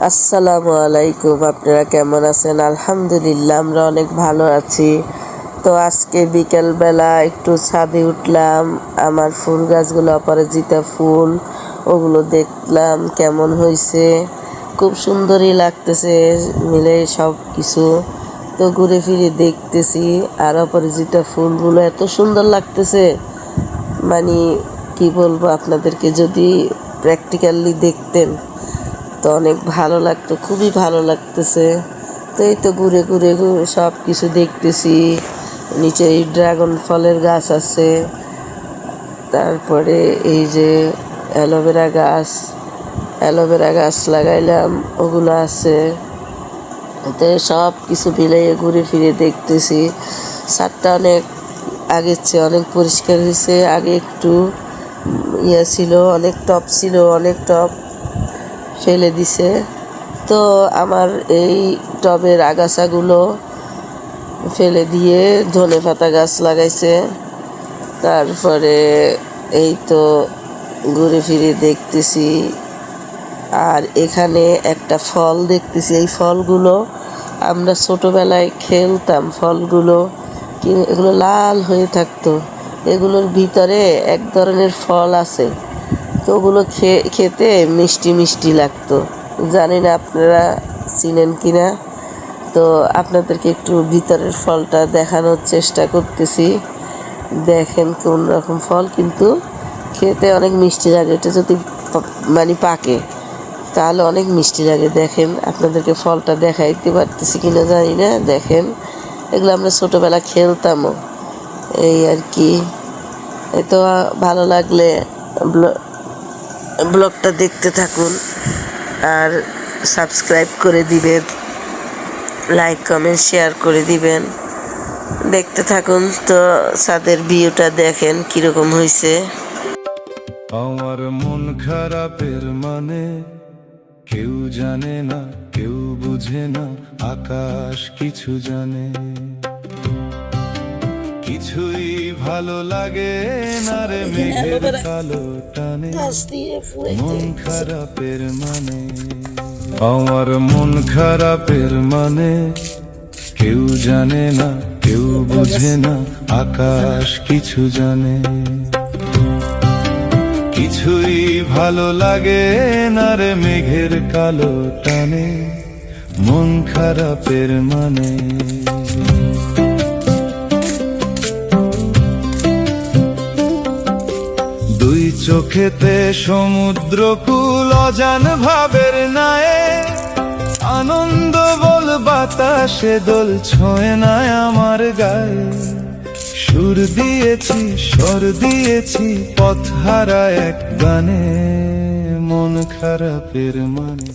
আসসালামু আলাইকুম। আপনারা কেমন আছেন? আলহামদুলিল্লাহ, আমরা অনেক ভালো আছি। তো আজকে বিকেলবেলা একটু ছাদে উঠলাম, আমার ফুল গাছগুলো, অপরাজিতা ফুল, ওগুলো দেখলাম কেমন হয়েছে। খুব সুন্দরই লাগতেছে মিলে সব কিছু। তো ঘুরে ফিরে দেখতেছি, আর অপরাজিতা ফুলগুলো এত সুন্দর লাগতেছে, মানে কি বলবো আপনাদেরকে, যদি প্র্যাকটিক্যালি দেখতেন তো অনেক ভালো লাগতো, খুবই ভালো লাগতেছে। তো এই তো ঘুরে ঘুরে সব কিছু দেখতেছি। নিচে এই ড্রাগন ফলের গাছ আছে, তারপরে এই যে অ্যালোভেরা গাছ লাগাইলাম, ওগুলো আছে। তো সব কিছু মিলিয়ে ঘুরে ফিরে দেখতেছি। ছাদটা অনেক আগের চেয়ে অনেক পরিষ্কার হয়েছে। আগে একটু ছিল, অনেক টব ছিল, অনেক টব ফেলে দিছে। তো আমার এই টবের আগাছাগুলো ফেলে দিয়ে ধনেপাতা গাছ লাগাইছে। তারপরে এই তো ঘুরে ফিরে দেখতেছি। আর এখানে একটা ফল দেখতেছি, এই ফলগুলো আমরা ছোটোবেলায় খেলতাম। ফলগুলো এগুলো লাল হয়ে থাকতো, এগুলোর ভিতরে এক ধরনের ফল আছে। তো ওগুলো খেতে মিষ্টি মিষ্টি লাগতো, জানি না আপনারা চিনেন কি না। তো আপনাদেরকে একটু ভিতরের ফলটা দেখানোর চেষ্টা করতেছি। দেখেন কোন রকম ফল, কিন্তু খেতে অনেক মিষ্টি লাগে। এটা যদি মানে পাকে তাহলে অনেক মিষ্টি লাগে। দেখেন, আপনাদেরকে ফলটা দেখাইতে পারতেছি কিনা জানি না। দেখেন, এগুলো আমরা ছোটোবেলা খেলতামও, এই আর কি। তো ভালো লাগলে ব্লগটা দেখতে থাকুন, আর সাবস্ক্রাইব করে দিবেন, লাইক কমেন্ট শেয়ার করে দিবেন। দেখতে থাকুন। তো ছাদের ভিউটা দেখেন কিরকম হয়েছে। আমার মন খারাপের মানে কেউ জানে না, কেউ বুঝে না, আকাশ কিছু জানে। কিছুই ভালো লাগে না রে, মেঘের কালো টানে মন খারাপের মানে। আমার মন খারাপের মানে কেউ জানে না, কেউ বুঝে না, আকাশ কিছু জানে। কিছুই ভালো লাগে না রে, মেঘের কালো টানে মন খারাপের মানে। দুই চোখেতে সমুদ্র কুল, অজান ভাবের নায়ে আনন্দ বল বাতাসে দোল ছোঁয় না আমার গায়ে। সুর দিয়েছি, স্বর দিয়েছি, পথ হারা এক গানে মন খারাপের মানে।